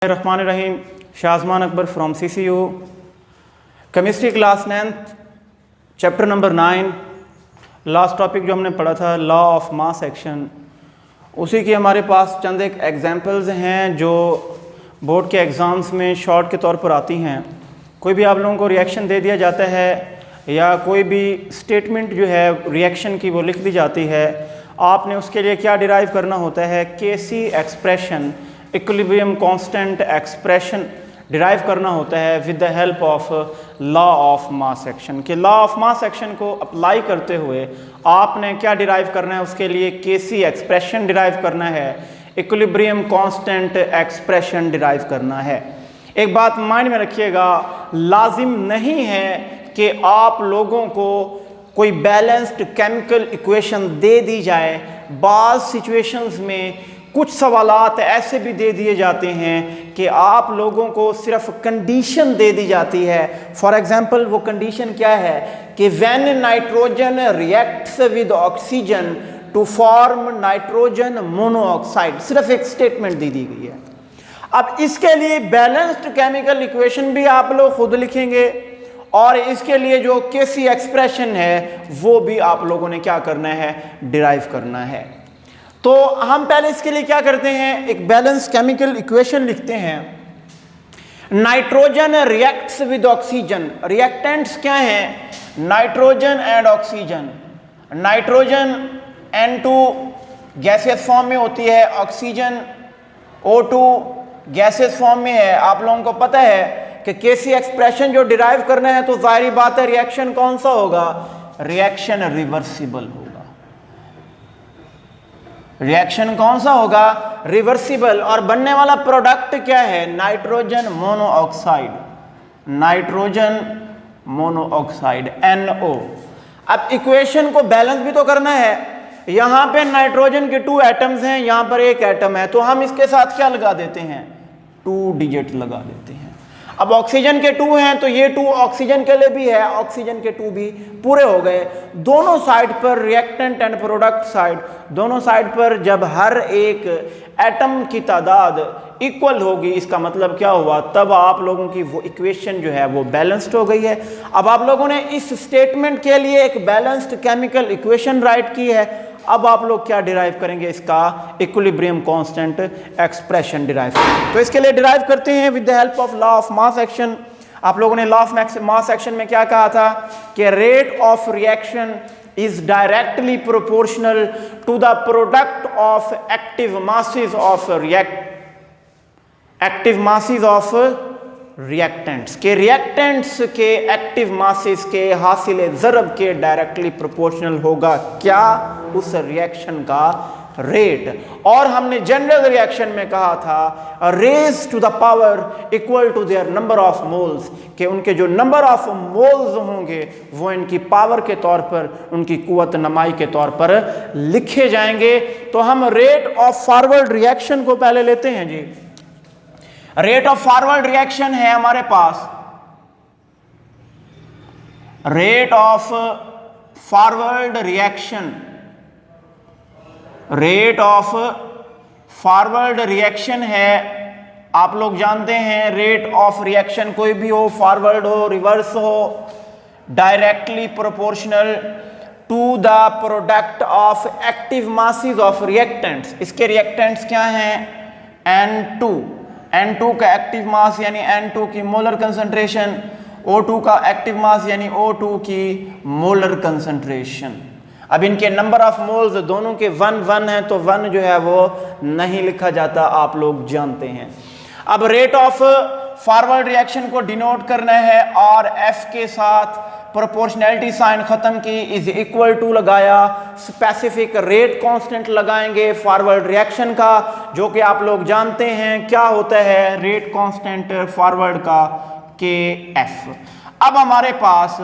रहमानिर्रहीम। Shahzaman Akbar from CCU, chemistry class 9th, chapter number 9। Last topic जो हमने पढ़ा था लॉ ऑफ मास एक्शन, उसी की हमारे पास चंद एक एग्जांपल्स हैं जो बोर्ड के एग्ज़ाम्स में शॉर्ट के तौर पर आती हैं। कोई भी आप लोगों को रिएक्शन दे दिया जाता है या कोई भी स्टेटमेंट जो है रिएक्शन की वो लिख दी जाती है, आपने उसके लिए क्या डिराइव करना होता है, KC expression, equilibrium constant expression derive करना होता है with the help of law of mass action. के लॉ ऑफ मास एक्शन को अप्लाई करते हुए आपने क्या डिराइव करना है, उसके लिए केसी एक्सप्रेशन डिराइव करना है, इक्विलिब्रियम कांस्टेंट एक्सप्रेशन डिराइव करना है। एक बात माइंड में रखिएगा, लाजिम नहीं है कि आप लोगों को कोई बैलेंस्ड केमिकल इक्वेशन दे दी जाए। बाज़ सिचुएशंस में कुछ सवालात ऐसे भी दे दिए जाते हैं कि आप लोगों को सिर्फ कंडीशन दे दी जाती है। फॉर एग्जांपल वो कंडीशन क्या है कि when nitrogen reacts with oxygen to form nitrogen monoxide, सिर्फ एक स्टेटमेंट दी गई है। अब इसके लिए बैलेंस्ड केमिकल इक्वेशन भी आप लोग खुद लिखेंगे और इसके लिए जो केसी एक्सप्रेशन है वो भी आप लोगों ने क्या करना है, डिराइव करना है। तो हम पहले इसके लिए क्या करते हैं, एक बैलेंस केमिकल इक्वेशन लिखते हैं। Nitrogen reacts with oxygen, reactants क्या हैं, nitrogen and oxygen. Nitrogen N2 gaseous form में होती है, ऑक्सीजन O2 गैसियस फॉर्म में है। आप लोगों को पता है कि केसी एक्सप्रेशन जो डिराइव करना है तो जाहिर बात है रिएक्शन कौन सा होगा, रिएक्शन रिवर्सिबल होगा। रिएक्शन कौन सा होगा, रिवर्सिबल। और बनने वाला प्रोडक्ट क्या है, nitrogen monoxide, nitrogen monoxide NO। अब इक्वेशन को बैलेंस भी तो करना है। यहां पे नाइट्रोजन के 2 एटम्स हैं, यहां पर 1 एटम है, तो हम इसके साथ क्या लगा देते हैं, 2 डिजिट लगा देते हैं। अब ऑक्सीजन के 2 हैं तो ये 2 ऑक्सीजन के लिए भी है, ऑक्सीजन के 2 भी पूरे हो गए। दोनों साइड पर रिएक्टेंट एंड प्रोडक्ट साइड, दोनों साइड पर जब हर एक एटम की तादाद इक्वल होगी, इसका मतलब क्या हुआ, तब आप लोगों की वो इक्वेशन जो है वो बैलेंस्ड हो गई है। अब आप लोगों ने इस स्टेटमेंट के लिए एक बैलेंस्ड केमिकल इक्वेशन राइट की है। अब आप लोग क्या डिराइव करेंगे, इसका इक्विलिब्रियम कांस्टेंट एक्सप्रेशन डिराइव करेंगे। तो इसके लिए डिराइव करते हैं with the help of law of mass action. आप लोगों ने लॉ ऑफ मास एक्शन में क्या कहा था कि rate of reaction is directly proportional to the product of active masses of reactants के रिएक्टेंट्स के एक्टिव मासेस के हासिल ज़रब के डायरेक्टली प्रोपोर्शनल होगा क्या, उस रिएक्शन का रेट। और हमने जनरल रिएक्शन में कहा था raise to the power equal to their number of moles, कि उनके जो नंबर ऑफ मोल्स होंगे वो इनकी पावर के तौर पर, उनकी कुव्वत नमाई के तौर पर लिखे जाएंगे। तो हम रेट ऑफ फॉरवर्ड रिएक्शन को पहले लेते हैं जी। रेट ऑफ फॉरवर्ड रिएक्शन है हमारे पास, rate of forward reaction, rate of forward reaction है, आप लोग जानते हैं रेट ऑफ रिएक्शन कोई भी हो, फॉरवर्ड हो, रिवर्स हो, directly proportional to the product of active masses of reactants. इसके रिएक्टेंट्स क्या हैं, N2 का एक्टिव मास यानी N2 की मोलर कंसंट्रेशन, O2 का एक्टिव मास यानी O2 की मोलर कंसंट्रेशन। अब इनके नंबर ऑफ मोल्स दोनों के 1 है, तो 1 जो है वो नहीं लिखा जाता, आप लोग जानते हैं। अब रेट ऑफ फॉरवर्ड रिएक्शन को डिनोट करना है और F के साथ प्रोपोर्शनैलिटी साइन खत्म की, इज इक्वल टू लगाया, स्पेसिफिक रेट कांस्टेंट लगाएंगे फॉरवर्ड रिएक्शन का, जो कि आप लोग जानते हैं क्या होता है, रेट कांस्टेंट फॉरवर्ड का KF। अब हमारे पास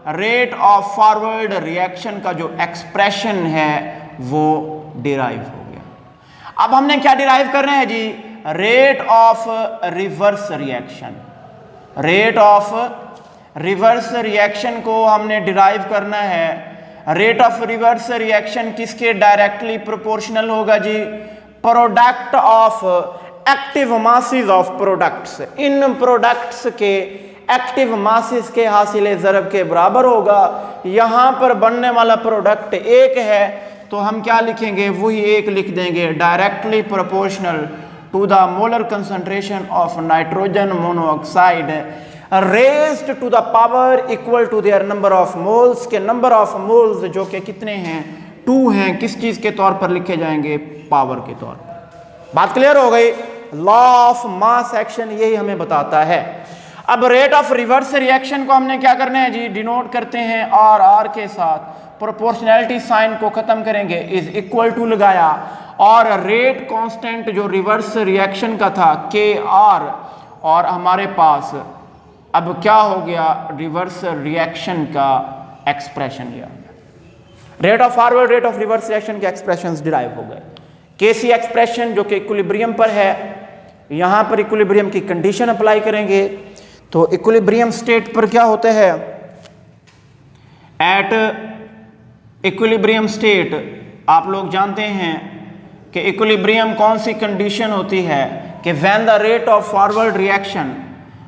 रेट ऑफ फॉरवर्ड रिएक्शन का जो एक्सप्रेशन है वो डिराइव हो गया। अब हमने क्या डिराइव करना है जी, rate of reverse reaction. Rate of reverse reaction को हमने डिराइव करना है। रेट ऑफ रिवर्स रिएक्शन किसके डायरेक्टली प्रोपोर्शनल होगा जी, product of active masses of products, इन प्रोडक्ट्स के एक्टिव मासेस के हासिल ज़रब के बराबर होगा। यहाँ पर बनने वाला प्रोडक्ट एक है तो हम क्या लिखेंगे, वही एक लिख देंगे, directly proportional to the molar concentration of nitrogen monoxide raised to the power equal to their number of moles, के नंबर ऑफ मोल्स जो कि कितने हैं, 2 हैं, किस चीज़ के तौर पर लिखे जाएंगे, पावर के तौर पर। बात क्लियर हो गई। लॉ ऑफ मास एक्शन यही हमें बताता है। अब रेट ऑफ रिवर्स रिएक्शन को हमने क्या करना है जी, डिनोट करते हैं आर के साथ, प्रोपोर्शनैलिटी साइन को खत्म करेंगे, इज इक्वल टू लगाया और रेट कांस्टेंट जो रिवर्स रिएक्शन का था के आर, और हमारे पास अब क्या हो गया, रिवर्स रिएक्शन का एक्सप्रेशन लिया, rate of forward rate of reverse reaction के एक्सप्रेशंस डिराइव हो गए। केसी एक्सप्रेशन जो कि इक्विलिब्रियम पर है, यहां पर इक्विलिब्रियम की कंडीशन अप्लाई करेंगे तो इक्विलिब्रियम स्टेट पर क्या होता है, एट इक्विलिब्रियम स्टेट आप लोग जानते हैं कि इक्विलिब्रियम कौन सी कंडीशन होती है कि when the rate of forward reaction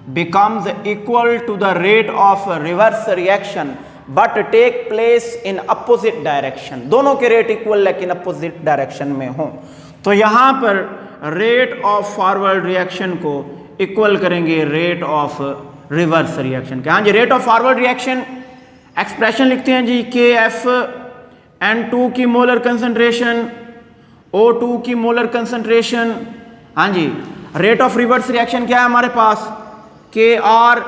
becomes equal to the rate of reverse reaction but take place in opposite direction, दोनों के रेट इक्वल लेकिन अपोजिट डायरेक्शन में हो, तो यहां पर रेट ऑफ फॉरवर्ड रिएक्शन को इक्वल करेंगे रेट ऑफ रिवर्स रिएक्शन के। हाँ जी, rate of forward reaction expression लिखते हैं जी, के एफ N2 की मोलर कंसंट्रेशन, O2 की मोलर कंसंट्रेशन। हाँ जी, रेट ऑफ रिवर्स रिएक्शन क्या है हमारे पास, के आर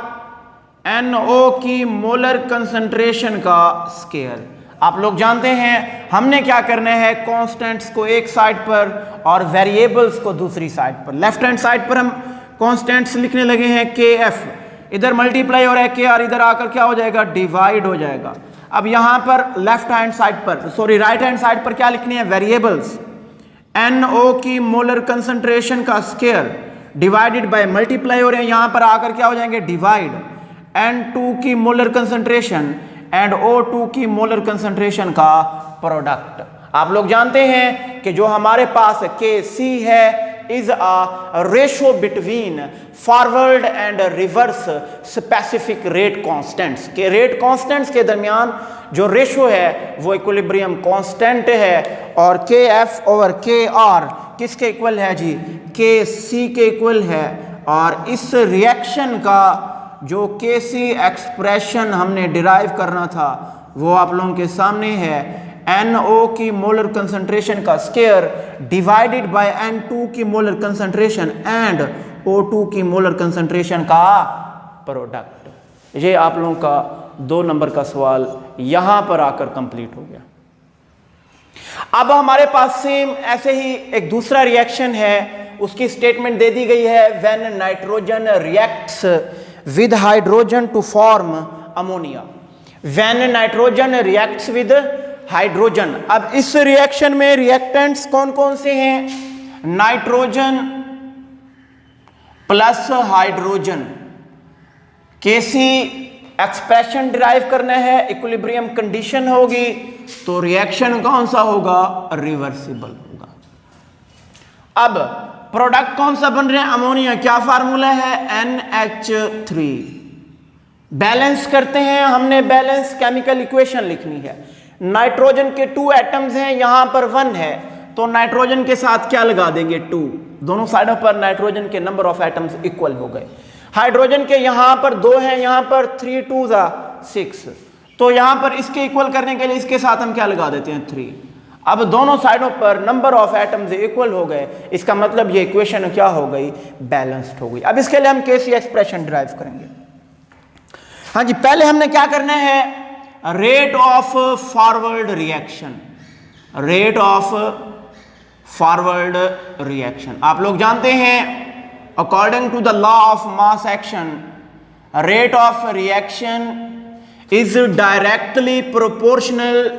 NO की मोलर कंसंट्रेशन का स्केयर। आप लोग जानते हैं हमने क्या करना है, कांस्टेंट्स को एक साइड पर और वेरिएबल्स को दूसरी साइड पर। लेफ्ट हैंड साइड पर हम कांस्टेंट्स लिखने लगे हैं, के एफ इधर मल्टीप्लाई हो रहा है, के आर इधर आकर क्या हो जाएगा, डिवाइड हो जाएगा। अब यहां पर लेफ्ट हैंड साइड पर, सॉरी राइट हैंड साइड पर क्या लिखनी है, वेरिएबल्स, NO की मोलर कंसंट्रेशन का स्केयर डिवाइडेड बाय मल्टीप्लाई हो रहे हैं, यहां पर आकर क्या हो जाएंगे, डिवाइड, N2 की मोलर कंसंट्रेशन एंड O2 की मोलर कंसंट्रेशन का प्रोडक्ट। आप लोग जानते हैं कि जो हमारे पास Kc है is a ratio between forward and reverse specific rate constants, के रेट कांस्टेंट्स के दरमियान जो रेशो है वो इक्विलिब्रियम कांस्टेंट है, और Kf ओवर Kr किसके इक्वल है जी, Kc के इक्वल है। और इस रिएक्शन का जो Kc एक्सप्रेशन हमने डिराइव करना था वो आप लोगों के सामने है, NO की मोलर कंसंट्रेशन का स्केयर डिवाइडेड बाय N2 की मोलर कंसंट्रेशन एंड O2 की मोलर कंसंट्रेशन का प्रोडक्ट। ये आप लोगों का 2 नंबर का सवाल यहां पर आकर कंप्लीट हो गया। अब हमारे पास सेम ऐसे ही एक दूसरा रिएक्शन है, उसकी स्टेटमेंट दे दी गई है, when nitrogen reacts with hydrogen to form ammonia, when nitrogen reacts with hydrogen. अब इस रिएक्शन में रिएक्टेंट्स कौन कौन से हैं, nitrogen plus hydrogen. K C expression derive करना है, इक्विलिब्रियम कंडीशन होगी तो रिएक्शन कौन सा होगा, रिवर्सिबल होगा। अब प्रोडक्ट कौन सा बन रहे हैं, अमोनिया, क्या फार्मूला है, NH3। बैलेंस करते हैं, हमने बैलेंस केमिकल इक्वेशन लिखनी है। नाइट्रोजन के 2 एटम्स हैं, यहां पर 1 है तो नाइट्रोजन के साथ क्या लगा देंगे, 2, दोनों साइडों पर नाइट्रोजन के नंबर ऑफ एटम्स इक्वल हो गए। हाइड्रोजन के यहां पर 2 हैं, यहां पर 3 2 6, तो यहां पर इसके इक्वल करने के लिए इसके साथ हम क्या लगा देते हैं, 3। अब दोनों साइडों पर नंबर ऑफ एटम्स इक्वल हो गए, इसका मतलब ये इक्वेशन क्या हो गई, बैलेंस्ड हो गई। अब इसके लिए हम केसी एक्सप्रेशन डिराइव करेंगे। हाँ जी, पहले हमने क्या करना है, rate of forward reaction, rate of forward reaction. आप लोग जानते हैं according to the law of mass action, rate of reaction is directly proportional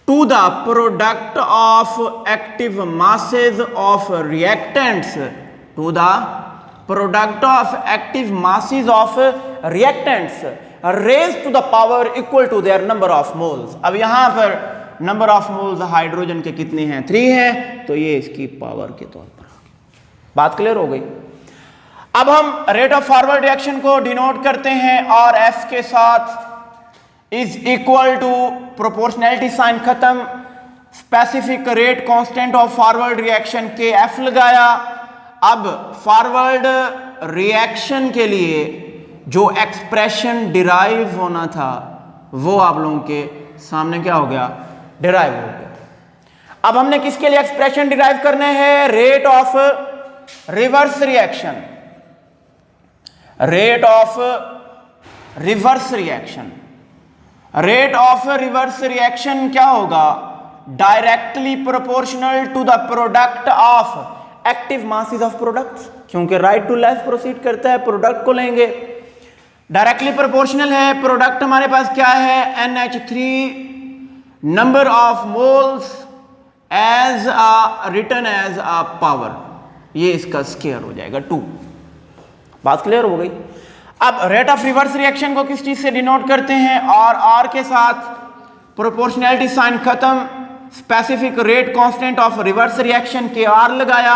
to the product of active masses of reactants, to the product of active masses of reactants raise to the power equal to their number of moles. अब यहां पर number of moles hydrogen के कितने हैं, 3 हैं, तो ये इसकी पावर के तौर पर। बात क्लियर हो गई। अब हम रेट ऑफ फॉरवर्ड रिएक्शन को डिनोट करते हैं और एफ के साथ is equal to proportionality sign खत्म, specific rate constant of forward reaction K F लगाया। अब फॉरवर्ड रिएक्शन के लिए जो एक्सप्रेशन डिराइव होना था वो आप लोगों के सामने क्या हो गया, डिराइव हो गया। अब हमने किसके लिए एक्सप्रेशन डिराइव करने हैं, rate of reverse reaction, rate of reverse reaction. Rate of reverse reaction क्या होगा, directly proportional to the product of active masses of products, क्योंकि राइट टू लेफ्ट प्रोसीड करता है, प्रोडक्ट को लेंगे, डायरेक्टली प्रोपोर्शनल है। प्रोडक्ट हमारे पास क्या है, NH3 number of moles as written as a power, ये इसका स्क्वायर हो जाएगा 2। बात क्लियर हो गई। अब रेट ऑफ रिवर्स रिएक्शन को किस चीज से डिनोट करते हैं, और आर के साथ प्रोपोर्शनैलिटी साइन खत्म, specific rate constant of reverse reaction के आर लगाया,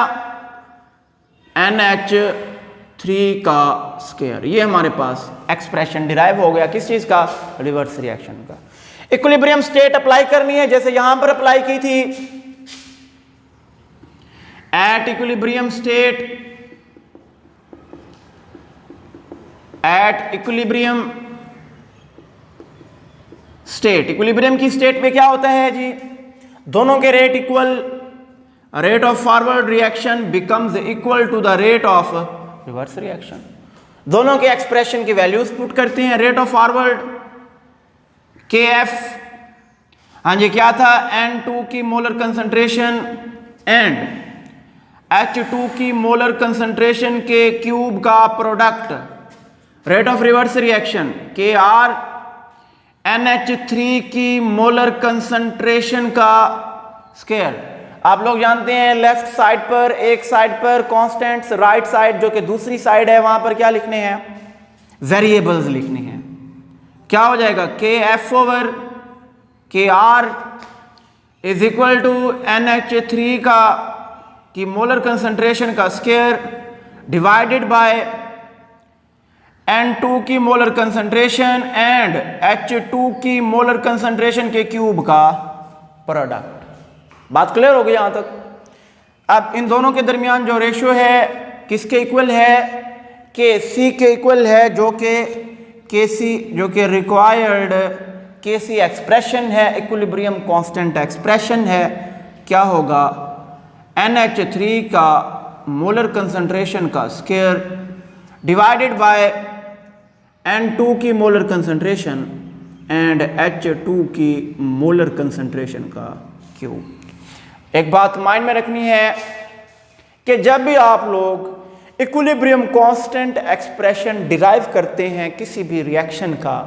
NH3 का स्क्वायर। ये हमारे पास एक्सप्रेशन डिराइव हो गया किस चीज का, रिवर्स रिएक्शन का। इक्विलिब्रियम स्टेट अप्लाई करनी है जैसे यहां पर अप्लाई की थी। At equilibrium state, at equilibrium state, equilibrium की स्टेट पे क्या होता है जी, दोनों के rate equal, rate of forward reaction becomes equal to the rate of reverse reaction. दोनों के एक्सप्रेशन की वैल्यूज पुट करते हैं। रेट ऑफ फॉरवर्ड KF, हाँ जी क्या था, N2 की मोलर कंसंट्रेशन एंड H2 की मोलर कंसंट्रेशन के क्यूब का product. Rate of reverse reaction KR, NH3 की मोलर कंसंट्रेशन का स्क्वायर। आप लोग जानते हैं लेफ्ट साइड पर, एक साइड पर कांस्टेंट्स, राइट साइड जो कि दूसरी साइड है वहां पर क्या लिखने हैं, वेरिएबल्स लिखने हैं। क्या हो जाएगा, KF over KR is equal to NH3 की मोलर कंसंट्रेशन का स्क्वायर डिवाइडेड बाय N2 की मोलर कंसंट्रेशन एंड H2 की मोलर कंसंट्रेशन के क्यूब का प्रोडक्ट। बात क्लियर हो गई यहां तक। अब इन दोनों के दरमियान जो रेशियो है किसके इक्वल है, KC के इक्वल है, जो कि KC जो कि रिक्वायर्ड KC एक्सप्रेशन है, इक्विलिब्रियम कांस्टेंट एक्सप्रेशन है। क्या होगा, NH3 का मोलर कंसंट्रेशन का स्क्वायर डिवाइडेड बाय N2 की मोलर कंसंट्रेशन एंड H2 की मोलर कंसंट्रेशन का क्यूब। एक बात माइंड में रखनी है कि जब भी आप लोग इक्विलिब्रियम कांस्टेंट एक्सप्रेशन डिराइव करते हैं किसी भी रिएक्शन का,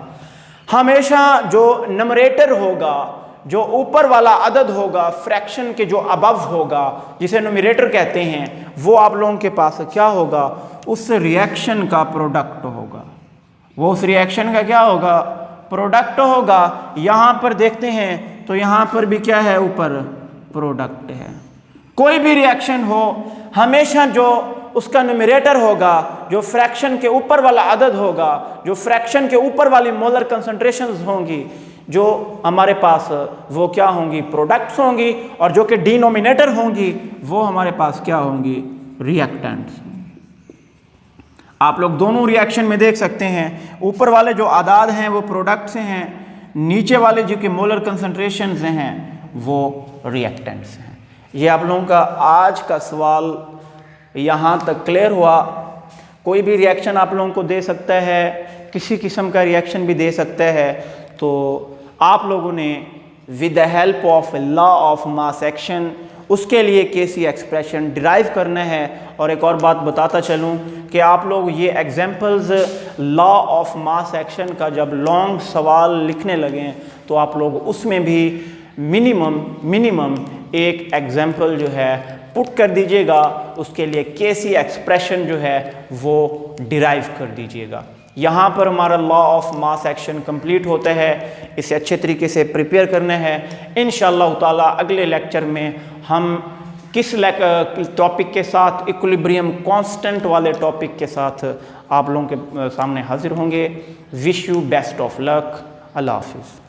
हमेशा जो नंबरेटर होगा, जो ऊपर वाला अदद होगा फ्रैक्शन के जो अबव होगा, जिसे न्यूमरेटर कहते हैं, वो आप लोगों के पास क्या होगा, उस रिएक्शन का प्रोडक्ट होगा। वो उस रिएक्शन का क्या होगा, प्रोडक्ट होगा। यहां पर देखते हैं तो यहां पर भी क्या है, ऊपर प्रोडक्ट है। कोई भी रिएक्शन हो, हमेशा जो उसका न्यूमरेटर होगा, जो फ्रैक्शन के ऊपर वाला अदद होगा, जो फ्रैक्शन के ऊपर वाली मोलर कंसंट्रेशंस होंगी, जो हमारे पास वो क्या होंगी, प्रोडक्ट्स होंगी, और जो कि डिनोमिनेटर होंगी वो हमारे पास क्या होंगी, रिएक्टेंट्स। आप लोग दोनों रिएक्शन में देख सकते हैं, ऊपर वाले जो आदाद हैं वो प्रोडक्ट्स हैं, नीचे वाले जो कि मोलर कंसंट्रेशंस हैं वो रिएक्टेंट्स हैं। ये आप लोगों का आज का सवाल यहाँ तक क्लियर हुआ। कोई भी रिएक्शन आप लोगों को दे सकता है, किसी किस्म का रिएक्शन भी दे सकता है, तो आप लोगों ने with the help of law of mass action उसके लिए KC एक्सप्रेशन डिराइव करना है। और एक और बात बताता चलूँ कि आप लोग ये examples law of mass action का जब लॉन्ग सवाल लिखने लगें तो आप लोग उसमें भी मिनिमम एक एग्जाम्पल जो है पुट कर दीजिएगा, उसके लिए KC एक्सप्रेशन जो है वो डिराइव कर दीजिएगा। यहाँ पर हमारा law of mass action complete होता है। इसे अच्छे तरीके से प्रिपेयर करना है। इंशाअल्लाह ताला अगले लेक्चर में हम किस टॉपिक के साथ, इक्विलिब्रियम कांस्टेंट वाले टॉपिक के साथ आप लोगों के सामने हाजिर होंगे। Wish you best of luck. अल्लाह हाफिज़।